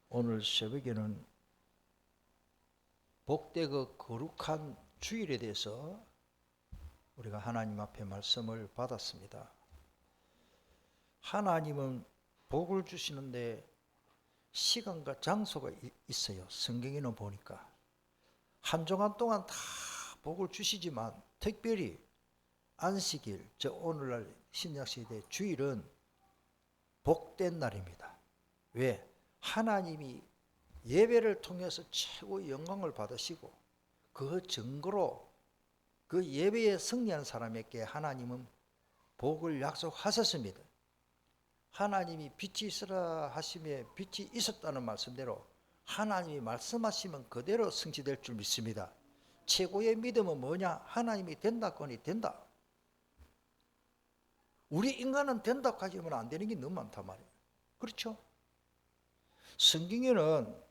오늘 새벽에는 복되고 거룩한 주일에 대해서 우리가 하나님 앞에 말씀을 받았습니다. 하나님은 복을 주시는데 시간과 장소가 있어요. 성경에는 보니까 한정한 동안 다 복을 주시지만 특별히 안식일, 저 오늘날 신약시대 주일은 복된 날입니다. 왜? 하나님이 예배를 통해서 최고의 영광을 받으시고 그 증거로 그 예배에 승리한 사람에게 하나님은 복을 약속하셨습니다. 하나님이 빛이 있으라 하심에 빛이 있었다는 말씀대로 하나님이 말씀하시면 그대로 성취될 줄 믿습니다. 최고의 믿음은 뭐냐? 하나님이 된다거니 된다. 우리 인간은 된다고 하지만 안 되는 게 너무 많단 말이에요. 그렇죠? 성경에는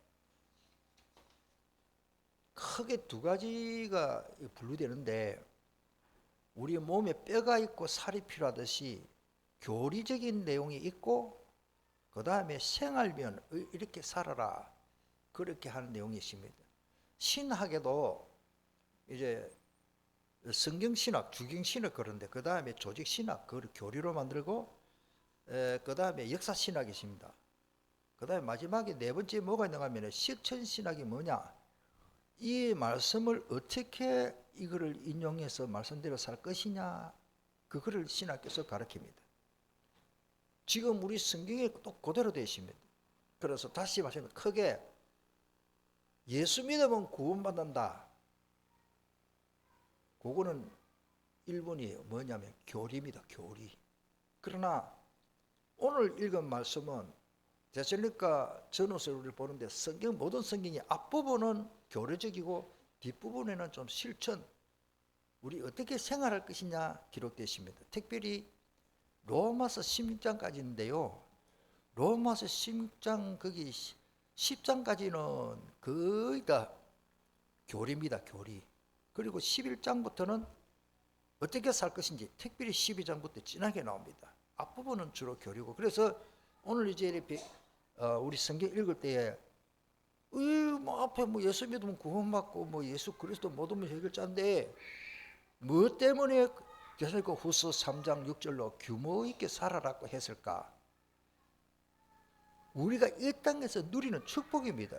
크게 두 가지가 분류되는데 우리 몸에 뼈가 있고 살이 필요하듯이 교리적인 내용이 있고 그 다음에 생활면 이렇게 살아라 그렇게 하는 내용이 있습니다. 신학에도 이제 성경신학, 주경신학 그런데 그 다음에 조직신학 그걸 교리로 만들고 그 다음에 역사신학이 있습니다. 그 다음에 마지막에 네 번째 뭐가 있는가 하면 실천신학이 뭐냐, 이 말씀을 어떻게 이거를 인용해서 말씀대로 살 것이냐, 그거를 신학께서 가르칩니다. 지금 우리 성경에 또 그대로 되어 있습니다. 그래서 다시 말하면 크게 예수 믿으면 구원받는다. 그거는 1번이에요. 뭐냐면 교리입니다. 교리. 그러나 오늘 읽은 말씀은 데살로니가 전후서를 보는데 성경 모든 성경이 앞부분은 교리적이고 뒷부분에는 좀 실천, 우리 어떻게 생활할 것이냐 기록되어 있습니다. 특별히 로마서 16장까지 있는데요. 로마서 16장 거기 10장까지는 거의 다 교리입니다. 교리. 그리고 11장부터는 어떻게 살 것인지 특별히 12장부터 진하게 나옵니다. 앞부분은 주로 교리고, 그래서 오늘 이제 우리 성경 읽을 때에 뭐 앞에 뭐 예수 믿으면 구원받고 뭐 예수 그리스도 모든 해결자인데 뭐 때문에 데살로니가 후서 3장 6절로 규모 있게 살아라고 했을까? 우리가 이 땅에서 누리는 축복입니다.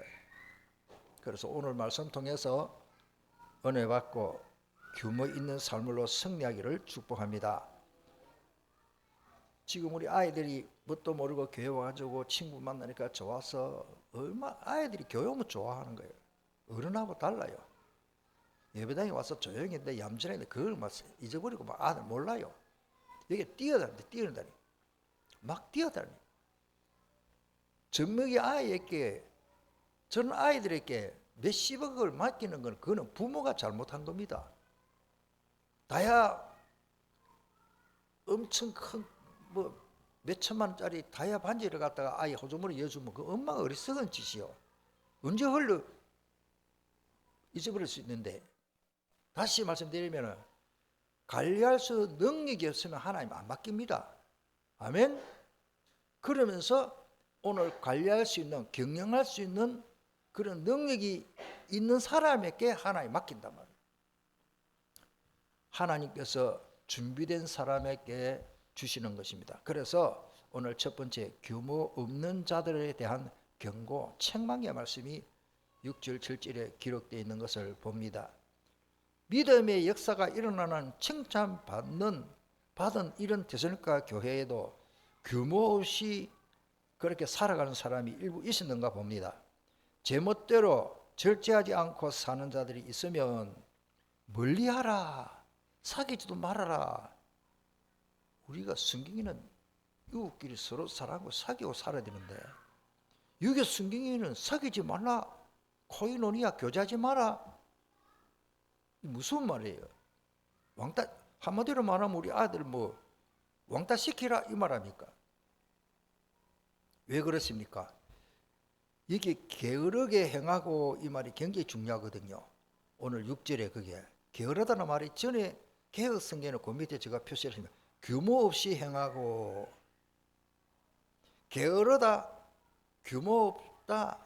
그래서 오늘 말씀 통해서 은혜 받고 규모 있는 삶으로 승리하기를 축복합니다. 지금 우리 아이들이 뭣도 모르고 교회 와가지고 친구 만나니까 좋아서 얼마 아이들이 교회 오면 좋아하는 거예요. 어른하고 달라요. 예배당에 와서 조용히 했는데 얌전했는데 그걸 막 잊어버리고 막 아들 몰라요. 여기 뛰어다니 막 뛰어다니. 젖먹이 아이에게, 저는 아이들에게 몇십억을 맡기는 건 그거는 부모가 잘못한 겁니다. 다야 엄청 큰 뭐 몇천만 원짜리 다이아 반지를 갖다가 아이 호주머니에 이어주면 그 엄마가 어리석은 짓이요. 언제 흘러 잊어버릴 수 있는데, 다시 말씀드리면 관리할 수 능력이 없으면 하나님 안 맡깁니다. 아멘. 그러면서 오늘 관리할 수 있는, 경영할 수 있는 그런 능력이 있는 사람에게 하나님 맡긴단 말이에요. 하나님께서 준비된 사람에게 주시는 것입니다. 그래서 오늘 첫 번째 규모 없는 자들에 대한 경고, 책망의 말씀이 6절 7절에 기록되어 있는 것을 봅니다. 믿음의 역사가 일어나는 칭찬받은 이런 데살로니가 교회에도 규모 없이 그렇게 살아가는 사람이 일부 있었는가 봅니다. 제멋대로 절제하지 않고 사는 자들이 있으면 멀리하라, 사귀지도 말아라. 우리가 성경에는 이웃끼리 서로 사랑하고 사귀고 살아야 되는데 여기 성경에는 사귀지 말라, 코이노니아 교제하지 마라. 무슨 말이에요? 왕따, 한마디로 말하면 우리 아들 뭐 왕따 시키라 이 말합니까? 왜 그렇습니까? 이게 게으르게 행하고 이 말이 굉장히 중요하거든요. 오늘 6절에 그게 게으르다는 말이 전에 개혁 성경의 그 밑에 제가 표시했습니다. 규모 없이 행하고, 게으르다, 규모 없다,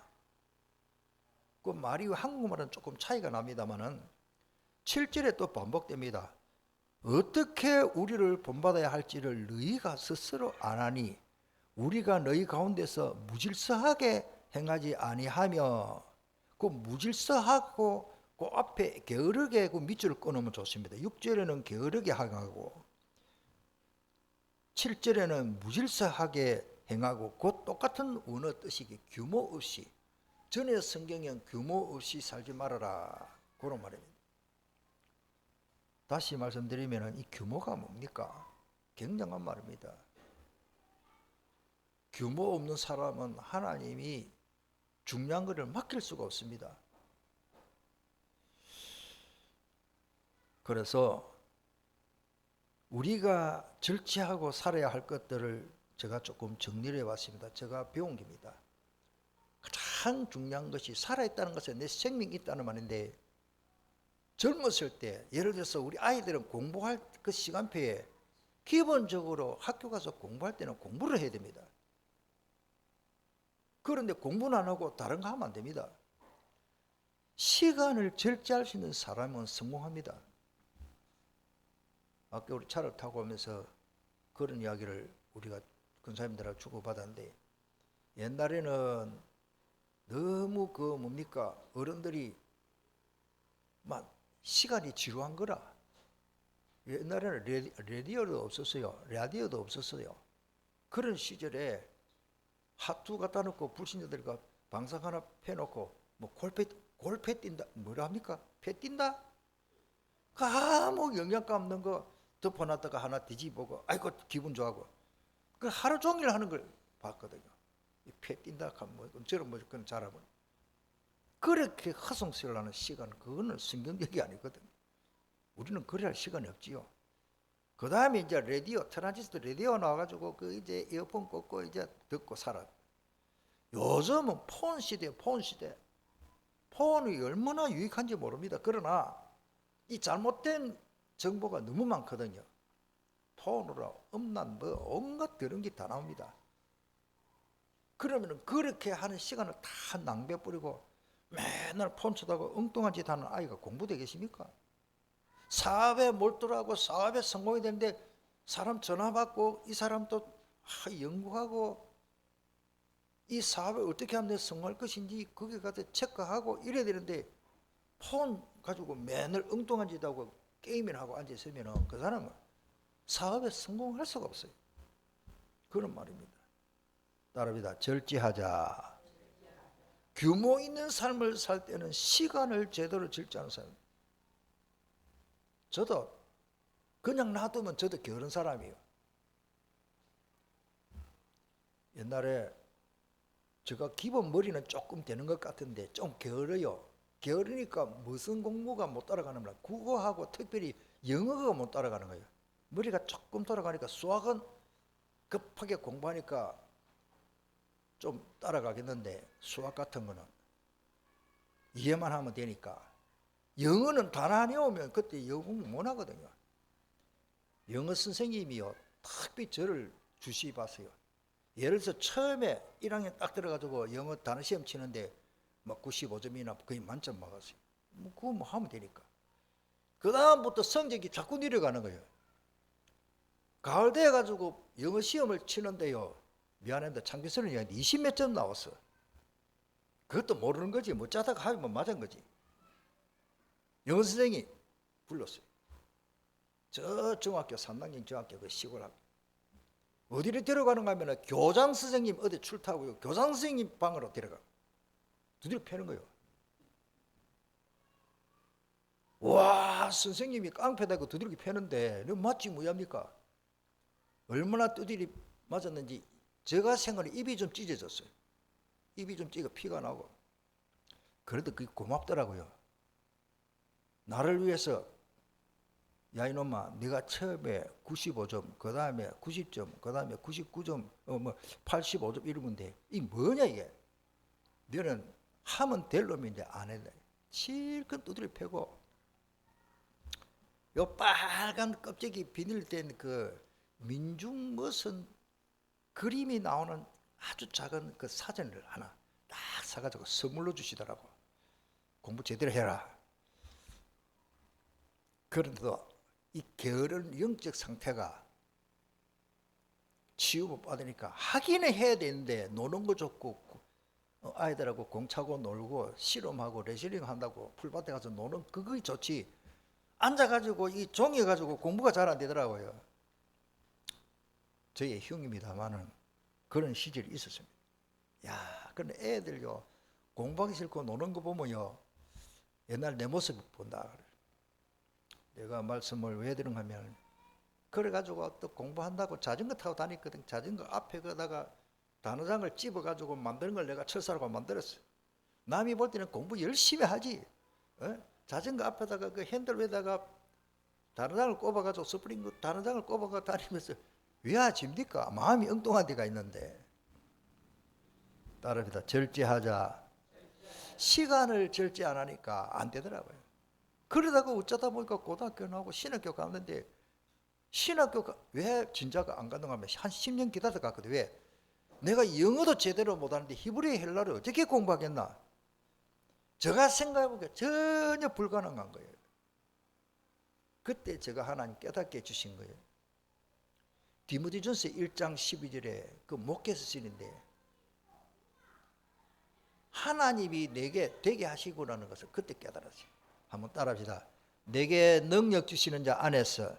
그 말이 한국말은 조금 차이가 납니다만은 7절에 또 반복됩니다. 어떻게 우리를 본받아야 할지를 너희가 스스로 아나니 우리가 너희 가운데서 무질서하게 행하지 아니하며, 그 무질서하고 그 앞에 게으르게 그 밑줄을 끊으면 좋습니다. 6절에는 게으르게 행하고 7절에는 무질서하게 행하고, 그 똑같은 원어 뜻이기 규모 없이, 전에 성경엔 규모 없이 살지 말아라 그런 말입니다. 다시 말씀드리면 이 규모가 뭡니까? 굉장한 말입니다. 규모 없는 사람은 하나님이 중요한 것을 맡길 수가 없습니다. 그래서 우리가 절제하고 살아야 할 것들을 제가 조금 정리를 해봤습니다. 제가 배운 겁니다. 가장 중요한 것이 살아있다는 것은 내 생명이 있다는 말인데, 젊었을 때 예를 들어서 우리 아이들은 공부할 그 시간표에 기본적으로 학교 가서 공부할 때는 공부를 해야 됩니다. 그런데 공부는 안 하고 다른 거 하면 안 됩니다. 시간을 절제할 수 있는 사람은 성공합니다. 아까 우리 차를 타고 오면서 그런 이야기를 우리가 권사님들하고 주고받았는데, 옛날에는 너무 그 뭡니까 어른들이 막 시간이 지루한 거라. 옛날에는 라디오도 없었어요. 그런 시절에 하투 갖다 놓고 불신자들과 방석 하나 펴놓고 뭐 골패 뛴다 뭐라 합니까? 패 뛴다? 그 아무 영양감 없는 거 덮어놨다가 하나 뒤집어보고 아이고 기분 좋아하고, 그 하루 종일 하는 걸 봤거든요. 패 뛴다 하면 뭐 저런 뭐 그런 잘하면 그렇게 허송세월하는 시간, 그거는 성경적이 아니거든. 우리는 그래야 할 시간이 없지요. 그 다음에 이제 라디오, 트랜지스터 라디오 나와가지고 그 이제 이어폰 꽂고 이제 듣고 살아. 요즘은 폰 시대. 폰이 얼마나 유익한지 모릅니다. 그러나 이 잘못된 정보가 너무 많거든요. 폰으로 음란 뭐 온갖 그런 게 다 나옵니다. 그러면 그렇게 하는 시간을 다 낭비해 버리고 맨날 폰 쳐다고 엉뚱한 짓 하는 아이가 공부되겠습니까? 사업에 몰두하고 사업에 성공이 되는데 사람 전화 받고 이 사람도 연구하고 이 사업을 어떻게 하면 성공할 것인지 거기 가서 체크하고 이래야 되는데, 폰 가지고 맨날 엉뚱한 짓 하고 게임이나 하고 앉아있으면 그 사람은 사업에 성공할 수가 없어요. 그런 말입니다. 따릅니다. 절제하자. 규모 있는 삶을 살 때는 시간을 제대로 절제하는 사람. 저도 그냥 놔두면 저도 게으른 사람이에요. 옛날에 제가 기본 머리는 조금 되는 것 같은데 좀 게을러요. 게으르니까 무슨 공부가 못 따라가는 거야. 국어하고 특별히 영어가 못 따라가는 거예요. 머리가 조금 돌아가니까 수학은 급하게 공부하니까 좀 따라가겠는데, 수학 같은 거는 이해만 하면 되니까. 영어는 단어 안 외우면 그때 영어 공부 못 하거든요. 영어 선생님이요 특별히 저를 주시해 봤어요. 예를 들어서 처음에 1학년 딱 들어가지고 영어 단어 시험 치는데 막 95점이나 거의 만점 맞았어요. 뭐 그거 뭐 하면 되니까. 그 다음부터 성적이 자꾸 내려가는 거예요. 가을 돼가지고 영어 시험을 치는데요, 미안한데 참기스러운 이야기인데 20몇 점 나왔어. 그것도 모르는 거지. 뭐 짜다가 하면 맞은 거지. 영어 선생님이 불렀어요. 저 중학교 3학년 중학교 그 시골 학교 어디를 데려가는가 하면 교장 선생님 어디 출타고요, 교장 선생님 방으로 데려가 두드려 패는 거예요. 와, 선생님이 깡패다고 두드려 패는데 너 맞지 뭐합니까? 얼마나 두드려 맞았는지 제가 생각에 입이 좀 찢어졌어요. 입이 좀 찢어 피가 나고. 그래도 그게 고맙더라고요. 나를 위해서 야 이놈아, 네가 처음에 95점, 그 다음에 90점, 그 다음에 99점, 85점 이러면 돼. 이게 뭐냐 이게? 너는 하면 될 놈인데 안 했네. 실컷 두드려 패고, 요 빨간 껍데기 비닐된 그 민중 무슨 그림이 나오는 아주 작은 그 사진을 하나 딱 사가지고 선물로 주시더라고. 공부 제대로 해라. 그런데도 이 게으른 영적 상태가 치유못 받으니까 하기는 해야 되는데 노는 거 좋고 아이들하고 공 차고 놀고 씨름하고 레슬링 한다고 풀밭에 가서 노는 그거 좋지, 앉아가지고 이 종이 가지고 공부가 잘 안 되더라고요. 저의 흉입니다만은 그런 시절이 있었습니다. 야, 그런데 애들요 공부하기 싫고 노는 거 보면요 옛날 내 모습 본다. 내가 말씀을 왜 드린 하면, 그래가지고 또 공부한다고 자전거 타고 다녔거든. 자전거 앞에 거다가 단어장을 찝어가지고 만드는 걸 내가 철사라고 만들었어. 남이 볼 때는 공부 열심히 하지. 자전거 앞에다가 그 핸들 위에다가 단어장을 꼽아가지고 스프링 단어장을 꼽아가 다니면서 왜 하십니까? 마음이 엉뚱한 데가 있는데. 따릅니다. 절제하자. 시간을 절제 안 하니까 안 되더라고요. 그러다가 어쩌다 보니까 고등학교 나오고 신학교 갔는데, 신학교가 왜 진짜가 안 가는가 하면 한 10년 기다려 갔거든. 왜? 내가 영어도 제대로 못하는데 히브리 헬라를 어떻게 공부하겠나? 제가 생각해보니까 전혀 불가능한 거예요. 그때 제가 하나님 깨닫게 해주신 거예요. 디모데전서 1장 12절에 그 목회에서 쓰는데, 하나님이 내게 되게 하시고라는 것을 그때 깨달았어요. 한번 따라합시다. 내게 능력 주시는 자 안에서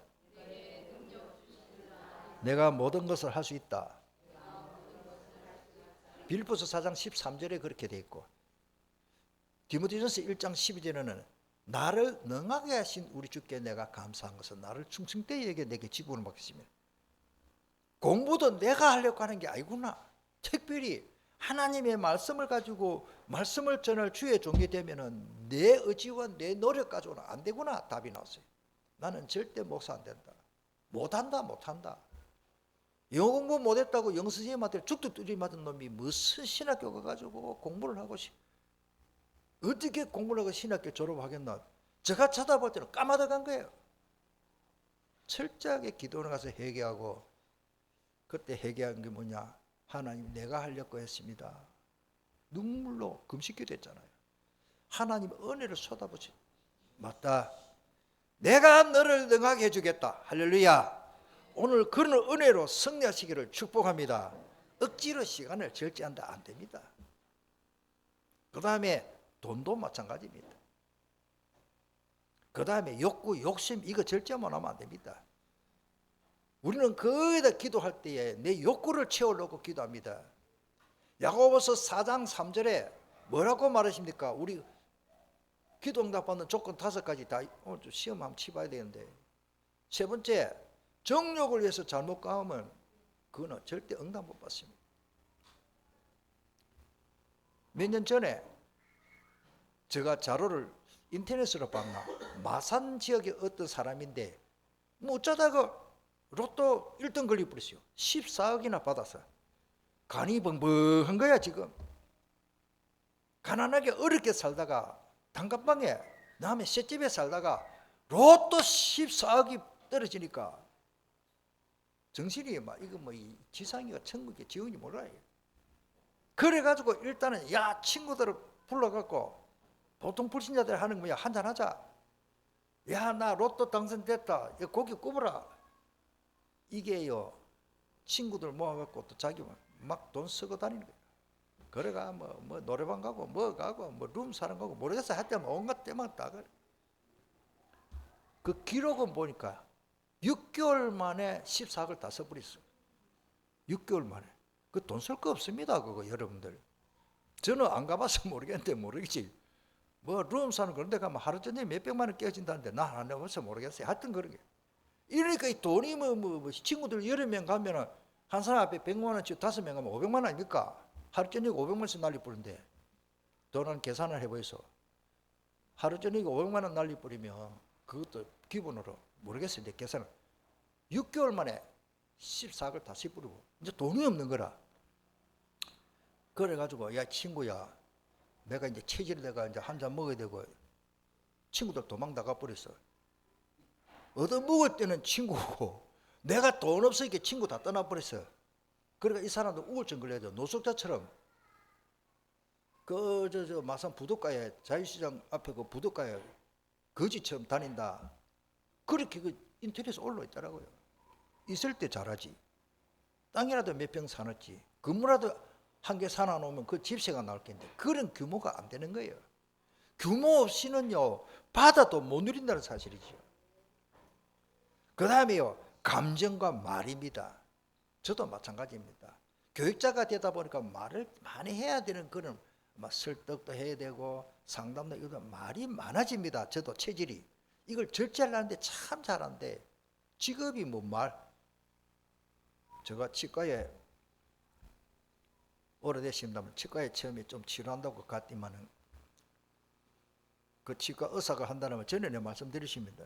내가 모든 것을 할 수 있다. 빌립보서 4장 13절에 그렇게 돼 있고, 디모데전서 1장 12절에는 나를 능하게 하신 우리 주께 내가 감사한 것은 나를 충성되에게 내게 직분을 맡겼습니다. 공부도 내가 하려고 하는 게 아니구나. 특별히 하나님의 말씀을 가지고 말씀을 전할 주의 종이 되면은 내 의지와 내 노력 가지고는 안 되구나. 답이 나왔어요. 나는 절대 목사 안 된다. 못한다. 영어 공부 못했다고 영어 선생님한테 죽도 두드리 맞은 놈이 무슨 신학교 가가지고 공부를 하고 어떻게 공부를 하고 신학교 졸업하겠나. 제가 쳐다볼 때는 까마득 한 거예요. 철저하게 기도를 가서 회개하고, 그때 회개한 게 뭐냐, 하나님 내가 하려고 했습니다. 눈물로 금식기도 했잖아요. 하나님 은혜를 쏟아부지. 맞다, 내가 너를 능하게 해주겠다. 할렐루야. 오늘 그런 은혜로 승리하시기를 축복합니다. 억지로 시간을 절제한다 안 됩니다. 그 다음에 돈도 마찬가지입니다. 그 다음에 욕구, 욕심, 이거 절제만 하면 안 됩니다. 우리는 거기다 기도할 때에 내 욕구를 채우려고 기도합니다. 야고보서 4장 3절에 뭐라고 말하십니까? 우리 기도 응답받는 조건 5가지 다 오늘 좀 시험 한번 치봐야 되는데, 세 번째, 정욕을 위해서 잘못 가면 그거는 절대 응답 못 받습니다. 몇 년 전에 제가 자료를 인터넷으로 봤나, 마산 지역의 어떤 사람인데 뭐 어쩌다가 로또 1등 걸려버렸어요. 14억이나 받아서. 간이 벙벙한 거야 지금. 가난하게 어렵게 살다가 단칸방에 남의 셋집에 살다가 로또 14억이 떨어지니까 정신이 막 이거 뭐 지상이가 천국이 지옥이 몰라요. 그래가지고 일단은 야 친구들을 불러갖고, 보통 불신자들 하는 거야, 한잔 하자. 야 나 로또 당선됐다. 야, 고기 굽어라. 이게요 친구들 모아갖고 또 자기 막 돈 쓰고 다니는 거예요. 그래가 뭐 노래방 가고 뭐 가고 뭐 룸 사는 거고 모르겠어. 하여튼 온갖 때만 다 그래. 그 기록은 보니까 6개월 만에 14억을 다 써버렸어. 6개월 만에. 그 돈 쓸 거 없습니다 그거 여러분들. 저는 안 가봐서 모르겠는데, 모르겠지. 뭐 룸 사는 그런 데 가면 하루 전에 몇백만 원 깨진다는데 난 안 해봐서 모르겠어요. 하여튼 그런 게. 이러니까 이 돈이 뭐 친구들 여러 명 가면은 한 사람 앞에 100만 원치 5명 가면 500만 원 아닙니까? 하루 저녁에 500만 원씩 날리뿌린데, 돈은 계산을 해보이소. 하루 저녁에 500만 원 날리뿌리면 그것도 기본으로 모르겠어요. 내 계산을 6개월 만에 14억을 다 씹뿌리고 이제 돈이 없는 거라. 그래가지고 야 친구야, 내가 이제 체질이 내가 이제 한 잔 먹어야 되고, 친구들 도망 나가 버렸어. 얻어먹을 때는 친구고 내가 돈 없으니까 친구 다 떠나버렸어. 그러니까 이 사람도 우울증 걸려야 돼. 노숙자처럼 저 마산 부둣가에 자유시장 앞에 그 부둣가에 거지처럼 다닌다. 그렇게 그 인터넷에 올라 있더라고요. 있을 때 잘하지. 땅이라도 몇 평 사놨지. 건물라도 한 개 사놔놓으면 그 집세가 나올 텐데 그런 규모가 안 되는 거예요. 규모 없이는요 바다도 못 누린다는 사실이죠. 그 다음에요 감정과 말입니다. 저도 마찬가지입니다. 교육자가 되다 보니까 말을 많이 해야 되는 그런 막 설득도 해야 되고 상담도 이거 말이 많아집니다. 저도 체질이 이걸 절제하려는데 참 잘하는데 직업이 뭐 말. 제가 치과에 오래되십니다만 치과에 처음에 좀 치료한다고 갔더니만은 그 치과 의사가 한다면 전에 말씀드리십니다.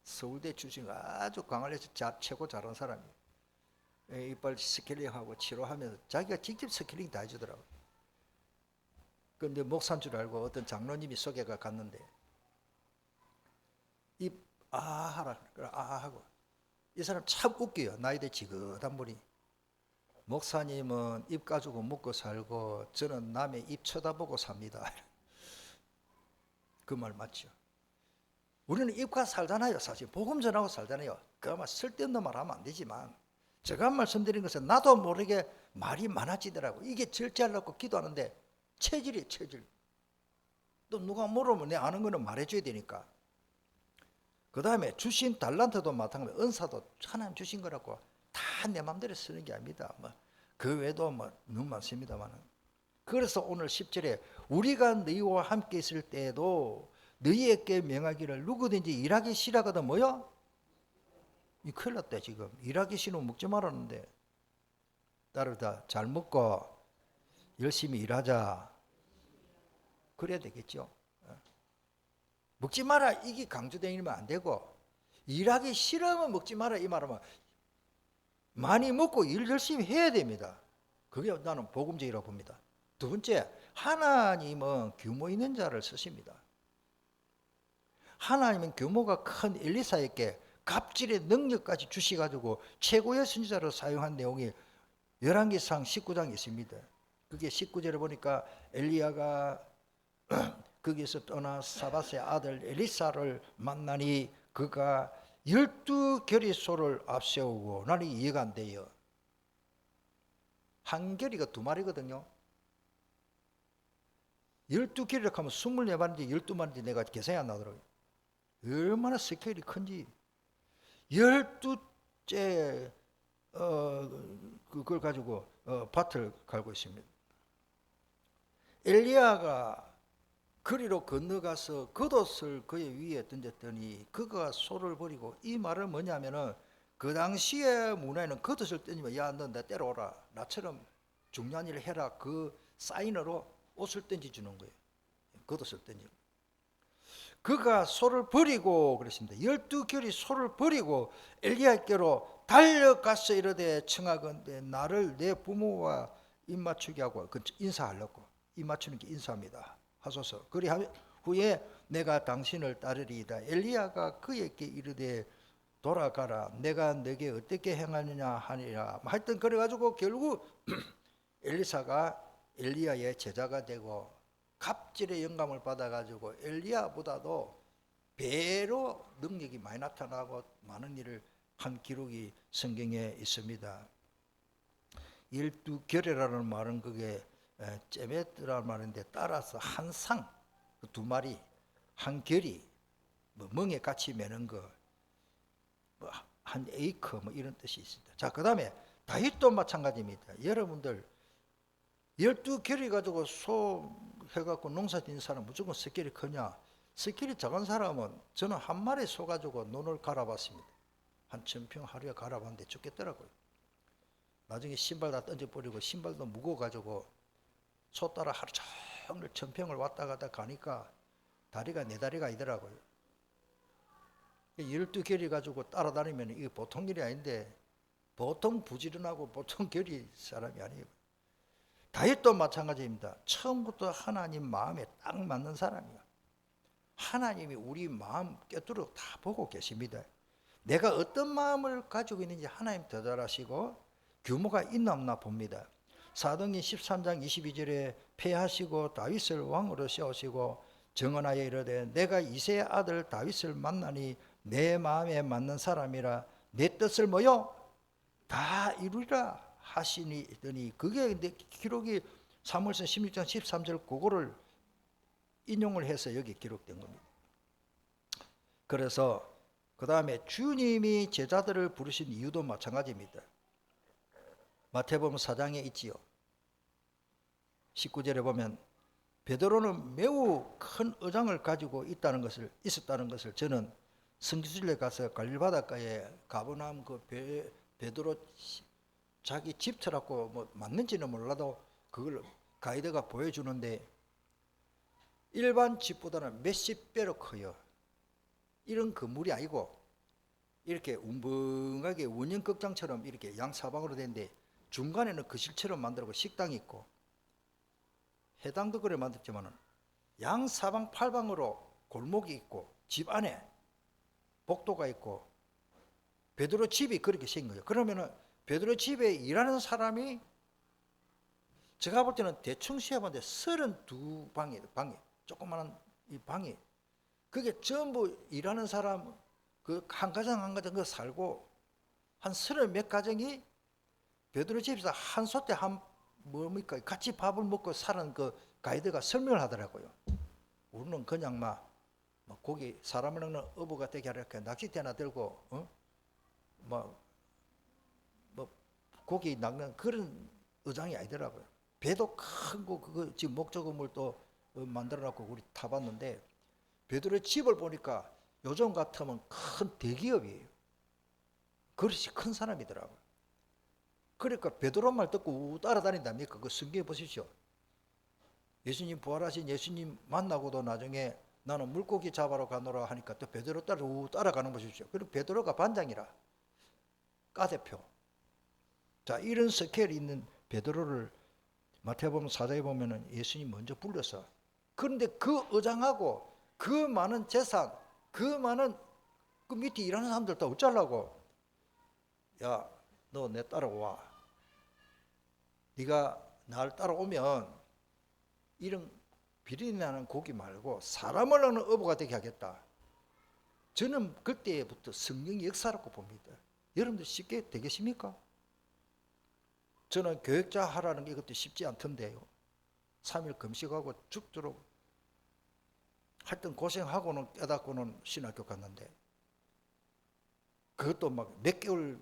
서울대 출신 아주 강원에서 최고 잘한 사람이에요. 이빨 스케일링하고 치료하면서 자기가 직접 스케일링 다 해주더라고요. 근데 목사인 줄 알고 어떤 장로님이 소개가 갔는데 입 하라 그래 하고 이 사람 참 웃겨요. 나이대 지긋한 분이. 목사님은 입 가지고 먹고 살고 저는 남의 입 쳐다보고 삽니다. 그 말 맞죠? 우리는 입과 살잖아요. 사실 복음 전하고 살잖아요. 그아마 쓸데없는 말 하면 안 되지만 제가 말씀드린 것은 나도 모르게 말이 많아지더라고. 이게 절제하려고 기도하는데 체질이에요. 체질. 또 누가 물으면 내 아는 거는 말해줘야 되니까. 그 다음에 주신 달란트도 마찬가지로 은사도 하나님 주신 거라고 다 내 마음대로 쓰는 게 아닙니다. 그 외에도 너무 많습니다만. 그래서 오늘 10절에 우리가 너희와 함께 있을 때에도 너희에게 명하기를 누구든지 일하기 싫어하거든 뭐요? 이 큰일 났다 지금. 일하기 싫으면 먹지 말았는데 따르다 잘 먹고 열심히 일하자. 그래야 되겠죠. 먹지 마라 이게 강조되면 안 되고 일하기 싫으면 먹지 마라 이 말하면 많이 먹고 일 열심히 해야 됩니다. 그게 나는 복음적이라고 봅니다. 두 번째, 하나님은 규모 있는 자를 쓰십니다. 하나님은 규모가 큰 엘리사에게 갑질의 능력까지 주시가지고 최고의 선지자로 사용한 내용이 열왕기상 19장에 있습니다. 그게 19절에 보니까 엘리야가 거기서 떠나 사밧의 아들 엘리사를 만나니 그가 12결의소를 앞세우고 나는 이해가 안 돼요. 한 결의가 2마리거든요. 12결의를 하면 24마리인지 12마리인지 내가 계산이 안 나더라고요. 얼마나 스케일이 큰지. 12째 그걸 가지고 밭을 갈고 있습니다. 엘리야가 거리로 건너가서 겉옷을 그의 위에 던졌더니 그가 소를 버리고 이 말은 뭐냐면은 그 당시에 문화에는 겉옷을 던지면 야 너 나 때려오라 나처럼 중요한 일을 해라 그 사인으로 옷을 던져주는 거예요. 겉옷을 던지고 그가 소를 버리고 그랬습니다. 12결이 소를 버리고 엘리야께로 달려가서 이르되 청하건대 나를 내 부모와 입맞추게 하고 그 인사하려고 입맞추는 게 인사입니다. 하소서. 그리 후에 내가 당신을 따르리이다. 엘리야가 그에게 이르되 돌아가라. 내가 너에게 어떻게 행하느냐 하니라. 하여튼 그래가지고 결국 엘리사가 엘리야의 제자가 되고 갑질의 영감을 받아가지고 엘리야보다도 배로 능력이 많이 나타나고 많은 일을 한 기록이 성경에 있습니다. 12결이라는 말은 그게 째메트라는 말인데 따라서 한 상, 2마리, 한 결이, 멍에 같이 매는 거, 한 에이커 이런 뜻이 있습니다. 자, 그 다음에 다윗도 마찬가지입니다. 여러분들 12결이 가지고 소 해갖고 농사 짓는 사람 무조건 스킬이 크냐? 스킬이 작은 사람은 저는 한 마리 소 가지고 논을 갈아봤습니다. 한 1000평 하루에 갈아봤는데 죽겠더라고요. 나중에 신발 다 던져버리고 신발도 무거워가지고 소 따라 하루 종일 1000평을 왔다 갔다 가니까 다리가 내 다리가 아니더라고요. 12결이 가지고 따라다니면 이게 보통 일이 아닌데 보통 부지런하고 보통 결이 사람이 아니에요. 다윗도 마찬가지입니다. 처음부터 하나님 마음에 딱 맞는 사람이에요. 하나님이 우리 마음 꿰뚫어 다 보고 계십니다. 내가 어떤 마음을 가지고 있는지 하나님 더 잘 아시고 규모가 있나 없나 봅니다. 사도행전 13장 22절에 패하시고 다윗을 왕으로 세우시고 정언하여 이르되 내가 이새의 아들 다윗을 만나니 내 마음에 맞는 사람이라 내 뜻을 뭐요? 다 이루리라 하시니 그게 기록이 사무엘상 16장 13절 그거를 인용을 해서 여기 기록된 겁니다. 그래서 그 다음에 주님이 제자들을 부르신 이유도 마찬가지입니다. 마태복음 4장에 있지요. 19절에 보면 베드로는 매우 큰 의장을 가지고 있었다는 것을 저는 성지순례 가서 갈릴리 바닷가에 가버나움 그 베드로 자기 집터라고 뭐 맞는지는 몰라도 그걸 가이드가 보여주는데 일반 집보다는 몇십 배로 커요. 이런 건물이 아니고 이렇게 웅벙하게 원형극장처럼 이렇게 양사방으로 된데 중간에는 거실처럼 만들고 식당이 있고 해당도 그래 만들지만은 양사방 팔방으로 골목이 있고 집 안에 복도가 있고 베드로 집이 그렇게 생긴 거예요. 그러면은 베드로 집에 일하는 사람이 제가 볼 때는 대충 세어봤는데 32방이 조그마한 이 방이 그게 전부 일하는 사람 그 한 가정 한 가정 그 살고 한 30몇 가정이 베드로 집에서 한 소떼 한 뭡니까 같이 밥을 먹고 사는 그 가이드가 설명을 하더라고요. 우리는 그냥 막 고기 사람을 낚는 어부가 되게 하려니까 낚싯대나 들고 뭐 고기 낚는 그런 의장이 아니더라고요. 배도 큰 거 그거 지금 목조금을 또 만들어놨고 우리 타봤는데 베드로의 집을 보니까 요즘 같으면 큰 대기업이에요. 그릇이 큰 사람이더라고요. 그러니까 베드로 말 듣고 따라다닌답니까? 그 성경에 보십시오. 예수님 부활하신 예수님 만나고도 나중에 나는 물고기 잡으러 가노라 하니까 또 베드로 따라가는 것이죠. 그리고 베드로가 반장이라 과대표. 자, 이런 스케일이 있는 베드로를 마태복음 4장에 보면은 예수님 먼저 불러서 그런데 그 의장하고 그 많은 재산 그 많은 그 밑에 일하는 사람들 다 어쩌려고 야, 너 내 따라와. 네가 날 따라오면 이런 비린내나는 고기 말고 사람을 하는 어부가 되게 하겠다. 저는 그때부터 성령의 역사라고 봅니다. 여러분들 쉽게 되겠습니까? 저는 교육자 하라는 게 이것도 쉽지 않던데요. 3일 금식하고 죽도록 하여튼 고생하고는 깨닫고는 신학교 갔는데 그것도 막 몇 개월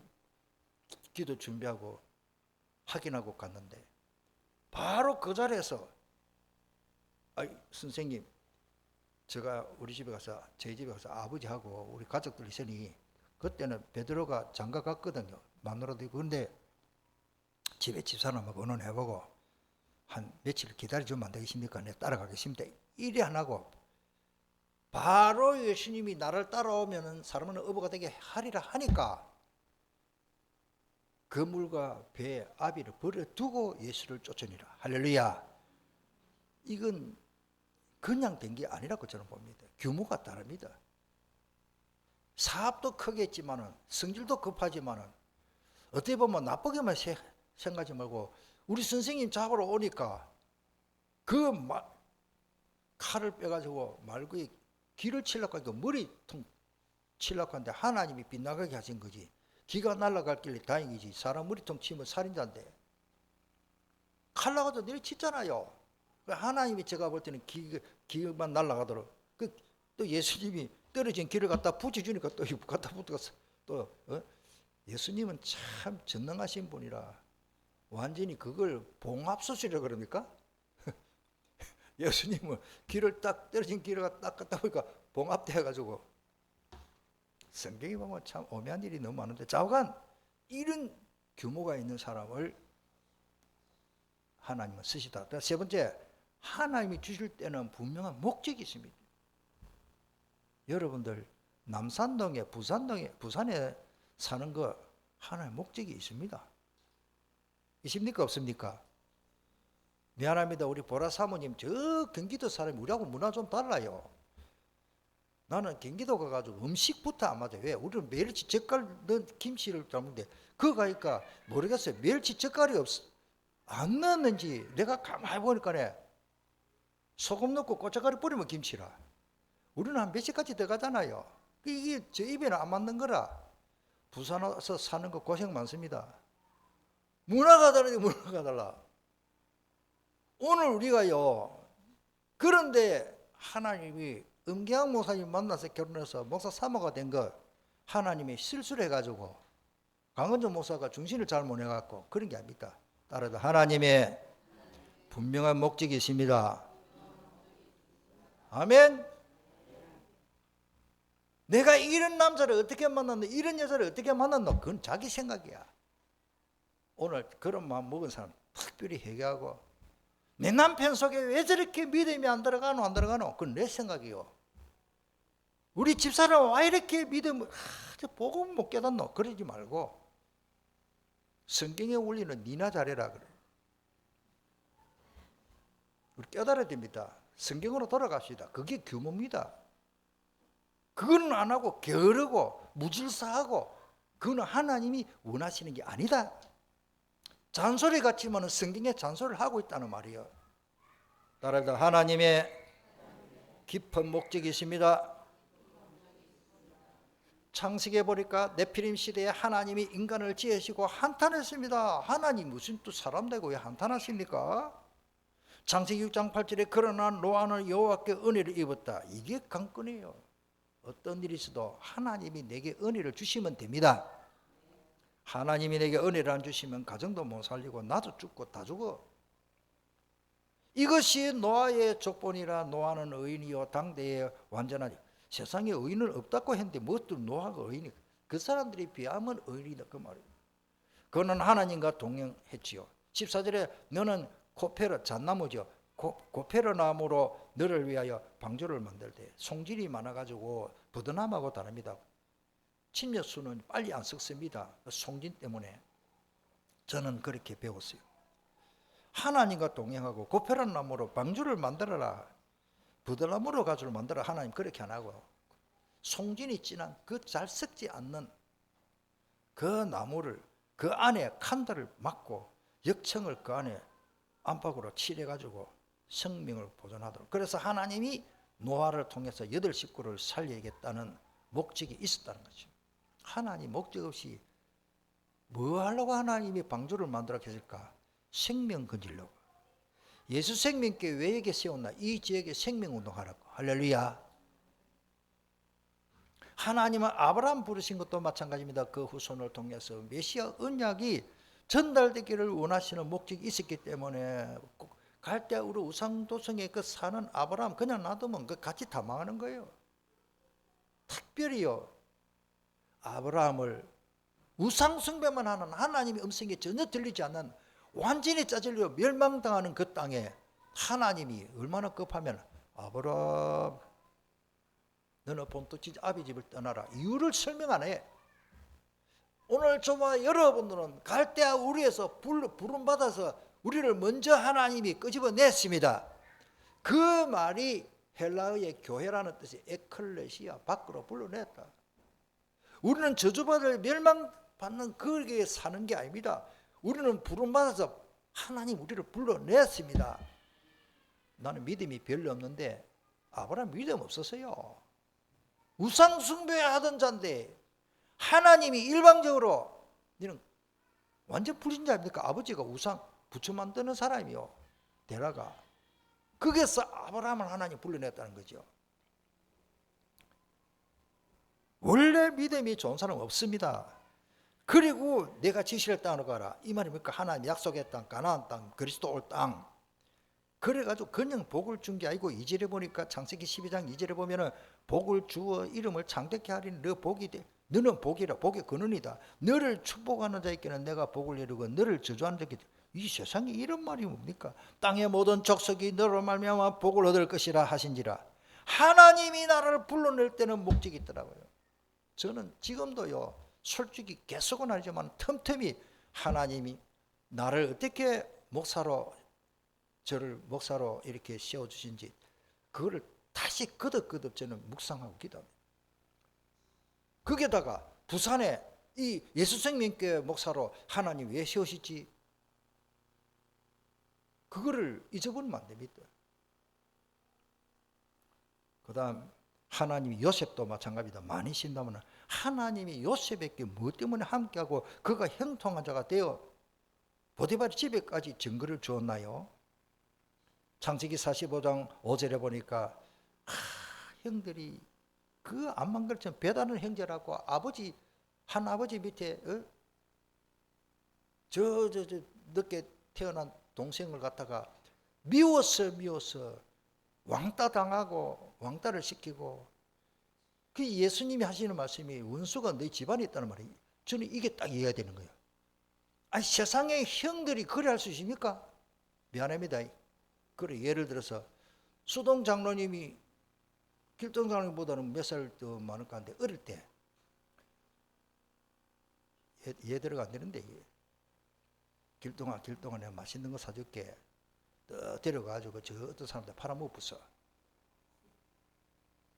기도 준비하고 확인하고 갔는데 바로 그 자리에서 선생님 제가 우리 집에 가서 저희 집에 가서 아버지하고 우리 가족들 있으니 그때는 베드로가 장가 갔거든요. 마누라도 있고 근데 집에 집사람하고 의논해보고 한 며칠 기다려주면 안 되겠습니까? 내가 따라가겠습니다. 이래 안 하고 바로 예수님이 나를 따라오면 사람은 어부가 되게 하리라 하니까 그물과 배에 아비를 버려두고 예수를 쫓으니라. 할렐루야. 이건 그냥 된 게 아니라고 저는 봅니다. 규모가 다릅니다. 사업도 크겠지만은 성질도 급하지만은 어떻게 보면 나쁘게만 생각하지 말고 우리 선생님 잡으러 오니까 그 칼을 빼가지고 말고에 기를 치려고 하니까 머리통 치려고 하는데 하나님이 빗나가게 하신 거지. 기가 날아갈 길래 다행이지. 사람 머리통 치면 살인자인데 칼 나가도 내리치잖아요. 하나님이 제가 볼 때는 기만 날아가도록 또 예수님이 떨어진 길을 갖다 붙여주니까 또 갖다 붙어서 또 예수님은 참 전능하신 분이라 완전히 그걸 봉합수술이라고 그럽니까? 예수님은 길을 딱 떨어진 길을 딱 갖다 보니까 봉합돼가지고 성경에 보면 참 오묘한 일이 너무 많은데 좌우간 이런 규모가 있는 사람을 하나님은 쓰시다. 세 번째, 하나님이 주실 때는 분명한 목적이 있습니다. 여러분들 남산동에 부산에 사는 거 하나의 목적이 있습니다. 있습니까? 없습니까? 미안합니다. 우리 보라 사모님 저 경기도 사람이 우리하고 문화 좀 달라요. 나는 경기도 가가지고 음식부터 안 맞아요. 왜? 우리는 멸치 젓갈 넣은 김치를 담는데 그거 가니까 모르겠어요. 멸치 젓갈이 안 넣었는지 내가 가만히 보니까 소금 넣고 고춧가루 뿌리면 김치라. 우리는 한 몇십 가지 들어가잖아요. 이게 저 입에는 안 맞는 거라. 부산 와서 사는 거 고생 많습니다. 문화가 다르지, 문화가 달라. 오늘 우리가요, 그런데 하나님이 은경학 목사님 만나서 결혼해서 목사 사모가 된 거 하나님이 실수를 해가지고 강은정 목사가 중신을 잘 못 해갖고 그런 게 아닙니다. 따라서 하나님의 분명한 목적이 있습니다. 아멘. 내가 이런 남자를 어떻게 만났노, 이런 여자를 어떻게 만났노, 그건 자기 생각이야. 오늘 그런 마음 먹은 사람 특별히 회개하고, 내 남편 속에 왜 저렇게 믿음이 안 들어가노, 그건 내 생각이요. 우리 집사람 왜 이렇게 믿음, 복음 못 깨닫노, 그러지 말고 성경의 원리는 니나 잘해라 그래. 우리 깨달아야 됩니다. 성경으로 돌아갑시다. 그게 규모입니다. 그거는 안 하고 게으르고 무질서하고 그거는 하나님이 원하시는 게 아니다. 잔소리 같지만 성경에 잔소리를 하고 있다는 말이에요. 따라서 하나님의 깊은 목적이 있습니다. 창세기에 보니까 네피림 시대에 하나님이 인간을 지으시고 한탄했습니다. 하나님 무슨 또 사람 되고 왜 한탄하십니까? 창세기 6장 8절에 그러나 노아는 여호와께 은혜를 입었다. 이게 관건이에요. 어떤 일이 있어도 하나님이 내게 은혜를 주시면 됩니다. 하나님이 내게 은혜를 안 주시면 가정도 못 살리고 나도 죽고 다 죽어. 이것이 노아의 족본이라. 노아는 의인이요 당대의 완전한, 세상에 의인은 없다고 했는데 뭣도 노아가 의인이, 그 사람들이 비하면 의인이다 그 말이에요. 그는 하나님과 동행했지요. 14절에 너는 코페르, 잣나무죠. 고페르 나무로 너를 위하여 방주를 만들 때 송질이 많아가지고 버드나무하고 다릅니다. 침엽수는 빨리 안 썩습니다. 송진 때문에. 저는 그렇게 배웠어요. 하나님과 동행하고 고페르 나무로 방주를 만들어라. 버드나무로 가지고 만들어. 하나님 그렇게 안 하고, 송진이 진한 그 잘 썩지 않는 그 나무를 그 안에 칸들을 막고 역청을 그 안에 안팎으로 칠해가지고 생명을 보존하도록. 그래서 하나님이 노아를 통해서 8식구를 살리겠다는 목적이 있었다는 거죠. 하나님 목적 없이 뭐 하려고 하나님이 방주를 만들어 계실까? 생명 건지려고. 예수 생명교회 왜 세웠나? 이 지역에 생명운동하라고. 할렐루야. 하나님은 아브라함 부르신 것도 마찬가지입니다. 그 후손을 통해서 메시아 언약이 전달되기를 원하시는 목적이 있었기 때문에 갈대아 우르 우상도성에 그 사는 아브라함 그냥 놔두면 그 같이 다 망하는 거예요. 특별히요, 아브라함을 우상 숭배만 하는, 하나님의 음성이 전혀 들리지 않는 완전히 짜질려 멸망당하는 그 땅에 하나님이 얼마나 급하면 아브라함 너는 본토 아비 집을 떠나라. 이유를 설명 안 해. 오늘 저와 여러분들은 갈대아 우리에서 부름받아서 우리를 먼저 하나님이 끄집어냈습니다. 그 말이 헬라어의 교회라는 뜻이 에클레시아, 밖으로 불러냈다. 우리는 저주받을 멸망받는 거기에 사는 게 아닙니다. 우리는 부름받아서 하나님 우리를 불러냈습니다. 나는 믿음이 별로 없는데 아브라함 믿음 없었어요. 우상 숭배하던 자인데 하나님이 일방적으로, 너는 완전 불신자입니까? 아버지가 우상 부처 만드는 사람이요, 데라가. 거기서 아브라함을 하나님 불러냈다는 거죠. 원래 믿음이 좋은 사람 없습니다. 그리고 내가 지시를 땅으로 가라, 이 말입니까? 하나님 약속의 땅, 가나안 땅, 그리스도 올 땅. 그래가지고 그냥 복을 준 게 아니고 2절에 보니까 창세기 12장 2절에 보면은 복을 주어 이름을 창대케 하리니 너 복이 돼. 너는 복이라, 복의 근원이다. 너를 축복하는 자에게는 내가 복을 이루고 너를 저주하는 자에게, 이 세상에 이런 말이 뭡니까? 땅의 모든 족속이 너로 말미암아 복을 얻을 것이라 하신지라. 하나님이 나를 불러낼 때는 목적이 있더라고요. 저는 지금도요, 솔직히 계속은 아니지만 틈틈이 하나님이 나를 어떻게 저를 목사로 이렇게 세워주신지 그거를 다시 거듭거듭 저는 묵상하고 기도합니다. 거기에다가 부산에 이 예수생명교회 목사로 하나님 왜 세우시지? 그거를 잊어버리면 안 됩니다. 그다음 하나님이 요셉도 마찬가지다. 많이 신다면 하나님이 요셉에게 뭐 때문에 함께하고 그가 형통한 자가 되어 보디발 집에까지 증거를 주었나요? 창세기 45장 5절에 보니까 형들이 그 암만 그렇지만 배다른 형제라고 아버지 한 아버지 밑에 저 늦게 태어난 동생을 갖다가 미워서 왕따 당하고 왕따를 시키고 그 예수님이 하시는 말씀이 원수가 너희 집안에 있다는 말이에요. 저는 이게 딱 이해가 되는 거예요. 아니 세상에 형들이 그래 할 수 있습니까? 미안합니다. 그래 예를 들어서 수동 장로님이 길동 장로님보다는 몇 살 더 많을 것 같은데 어릴 때 얘들어가 안 되는데 길동아 내가 맛있는 거 사줄게. 데려가지고 저 어떤 사람들 팔아먹었어.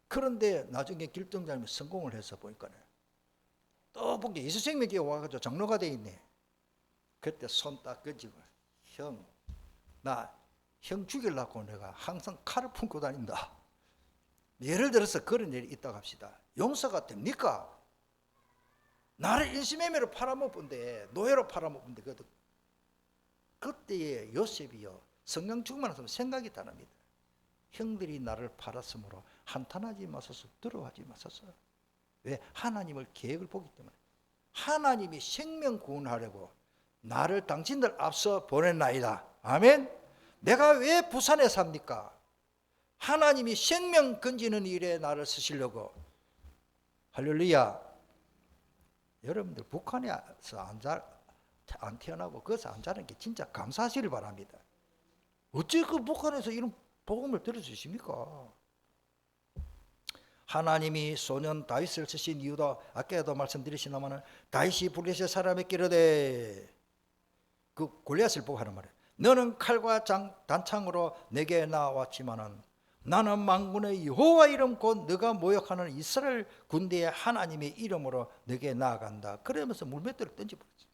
그런데 나중에 길동장님이 성공을 해서 보니까 또 보니까 예수생명교회 와가지고 장로가 돼 있네. 그때 손 딱 끄지고 나 형 죽이려고 내가 항상 칼을 품고 다닌다. 예를 들어서 그런 일이 있다고 합시다. 용서가 됩니까? 나를 인신매매로 팔아먹은데 노예로 팔아먹은데 그때의 요셉이요 성령 충만한 사람 생각이 다릅니다. 형들이 나를 팔았으므로 한탄하지 마소서 두려워하지 마소서. 왜? 하나님을 계획을 보기 때문에. 하나님이 생명 구원하려고 나를 당신들 앞서 보냈나이다. 아멘. 내가 왜 부산에 삽니까? 하나님이 생명 건지는 일에 나를 쓰시려고. 할렐루야. 여러분들 북한에서 안 태어나고 거기서 안 자라는 게 진짜 감사하시길 바랍니다. 어찌 그 북한에서 이런 복음을 들을 수 있습니까? 하나님이 소년 다윗을 쓰신 이유도 아까도 말씀드리시나마는 다윗이 블레셋 사람에게 이르되 그 골리앗을 보고 하는 말이에요. 너는 칼과 단창으로 내게 나왔지만은 나는 만군의 여호와 이름 곧 네가 모욕하는 이스라엘 군대의 하나님의 이름으로 네게 나아간다. 그러면서 물맷돌을 던져버렸어요.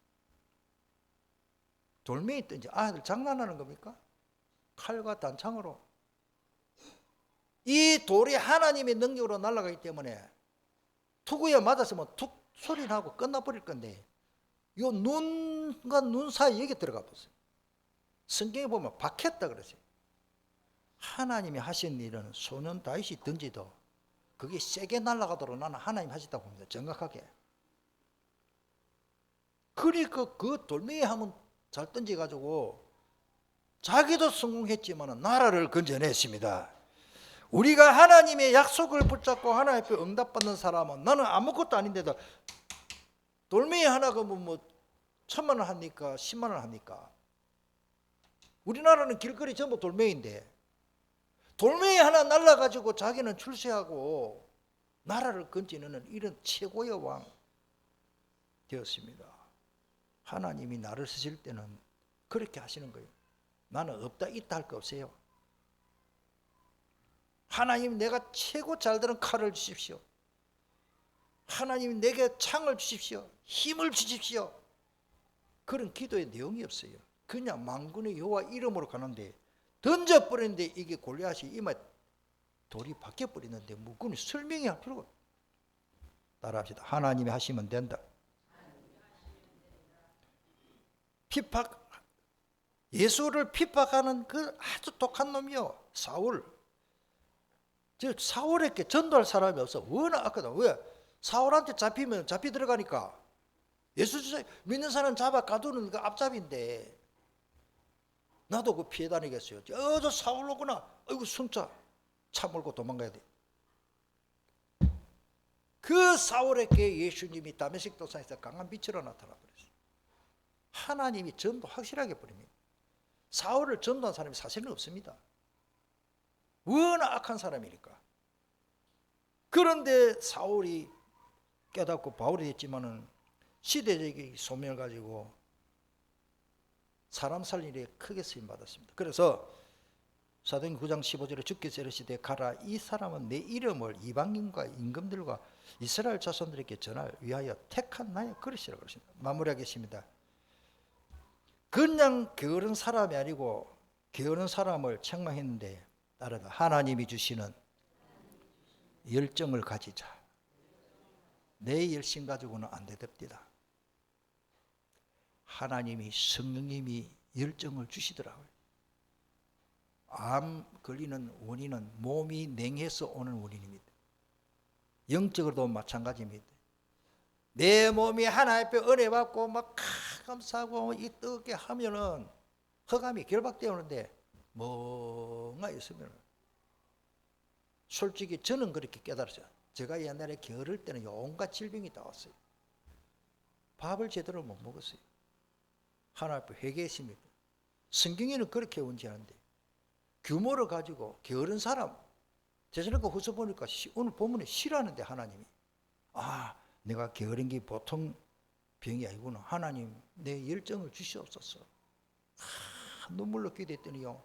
돌멩이 던져. 아들 장난하는 겁니까? 칼과 단창으로. 이 돌이 하나님의 능력으로 날아가기 때문에 투구에 맞았으면 툭 소리 나고 끝나버릴 건데 요 눈과 눈 사이 여기 들어가 보세요. 성경에 보면 박혔다 그러세요. 하나님이 하신 일은 소년 다윗이 던지도 그게 세게 날아가도록 나는 하나님 하셨다고 봅니다. 정확하게. 그러니까 그 돌멩이 하면 잘 던져가지고 자기도 성공했지만 나라를 건져냈습니다. 우리가 하나님의 약속을 붙잡고 하나님 앞에 응답받는 사람은 나는 아무것도 아닌데도 돌멩이 하나 그러면 뭐 1,000만 원 합니까? 10만 원 합니까? 우리나라는 길거리 전부 돌멩이인데 돌멩이 하나 날라가지고 자기는 출세하고 나라를 건지는 이런 최고의 왕 되었습니다. 하나님이 나를 쓰실 때는 그렇게 하시는 거예요. 나는 없다 있다 할 거 없어요. 하나님 내가 최고 잘 드는 칼을 주십시오. 하나님 내게 창을 주십시오. 힘을 주십시오. 그런 기도의 내용이 없어요. 그냥 만군의 여호와 이름으로 가는데 던져버리는데 이게 골리앗이 이마 돌이 박혀버리는데 그건 설명이 할 필요가. 따라합시다. 하나님이 하시면 된다. 예수를 핍박하는 그 아주 독한 놈이요 사울. 저 사울에게 전도할 사람이 없어. 워낙 악하다. 왜? 사울한테 잡히면 잡히 들어가니까. 예수 믿는 사람 잡아 가두는 그 앞잡인데 나도 그 피해 다니겠어요. 저 사울로구나. 아이고 숨자. 차 몰고 도망가야 돼. 그 사울에게 예수님이 다메섹 도상에서 강한 빛으로 나타나 버렸어요. 하나님이 전도 확실하게 버립니다. 사울을 전도한 사람이 사실은 없습니다. 워낙 악한 사람이니까. 그런데 사울이 깨닫고 바울이 됐지만은 시대적인 소명을 가지고 사람 살린 일에 크게 쓰임 받았습니다. 그래서 사도행전 9장 15절에 주께서 이르시되 가라 이 사람은 내 이름을 이방인과 임금들과 이스라엘 자손들에게 전할 위하여 택한 나의 그릇이라고 그러십니다. 마무리하겠습니다. 그냥 게으른 사람이 아니고 게으른 사람을 책망했는데 따라가 하나님이 주시는 열정을 가지자. 내 열심 가지고는 안 되답니다. 하나님이 성령님이 열정을 주시더라고요. 암 걸리는 원인은 몸이 냉해서 오는 원인입니다. 영적으로도 마찬가지입니다. 내 몸이 하나님 앞에 은혜 받고 막 감사하고 이 뜨겁게 하면은 흑암이 결박되는데 멍하 있으면, 솔직히 저는 그렇게 깨달았어요. 제가 옛날에 겨울 때는 온갖 질병이 다 왔어요. 밥을 제대로 못 먹었어요. 하나님 앞에 회개했습니다. 성경에는 그렇게 언제하는데 규모를 가지고 게으른 사람, 제사니까 후서 보니까 오늘 본문에 싫어하는데 하나님이, 아, 내가 게으른 게 보통 병이 아니구나. 하나님 내 열정을 주시옵소서. 눈물로 기도했더니요,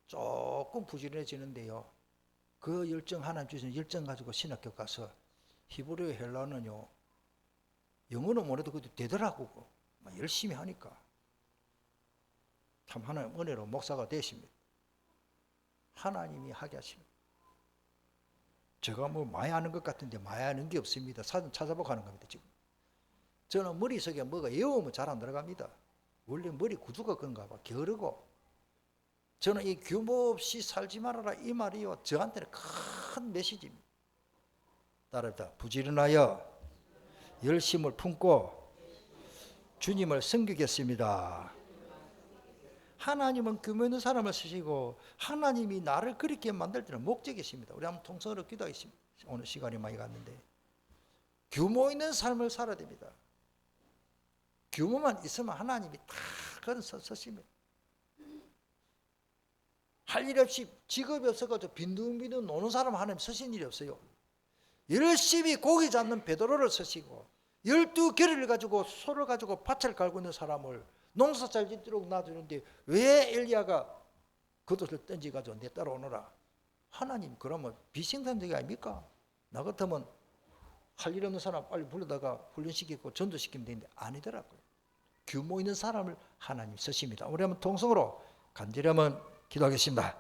조금 부지런해지는데요, 그 열정, 하나님 주신 열정 가지고 신학교 가서 히브리어 헬라어는요, 영어는 못해도 그래도 되더라고. 열심히 하니까 참 하나님 은혜로 목사가 되십니다. 하나님이 하게 하십니다. 제가 뭐 많이 아는 것 같은데 많이 아는 게 없습니다. 사전 찾아보고 하는 겁니다. 지금 저는 머릿속에 뭐가 외우면 잘 안 들어갑니다. 원래 머리 구두가 그런가 봐. 게으르고. 저는 이 규모 없이 살지 말아라 이 말이요, 저한테는 큰 메시지입니다. 따르다 부지런하여 열심을 품고 주님을 섬기겠습니다. 하나님은 규모 있는 사람을 쓰시고 하나님이 나를 그렇게 만들 때는 목적이 있습니다. 우리 한번 통성으로 기도하겠습니다. 오늘 시간이 많이 갔는데 규모 있는 삶을 살아야 됩니다. 규모만 있으면 하나님이 다 그런 쓰십니다. 할 일 없이 직업이 없어가지고 빈둥빈둥 노는 사람 하나님 쓰신 일이 없어요. 열심히 고기 잡는 베드로를 쓰시고 12개를 가지고 소를 가지고 밭을 갈고 있는 사람을 농사 잘 짓도록 놔두는데 왜 엘리야가 겉옷을 던지가지고 내 따라오너라. 하나님 그러면 비생산적이 아닙니까? 나 같으면 할 일 없는 사람 빨리 불러다가 훈련시키고 전도시키면 되는데 아니더라고요. 규모 있는 사람을 하나님 쓰십니다. 우리 한번 통성으로 간절히 한번 기도하겠습니다.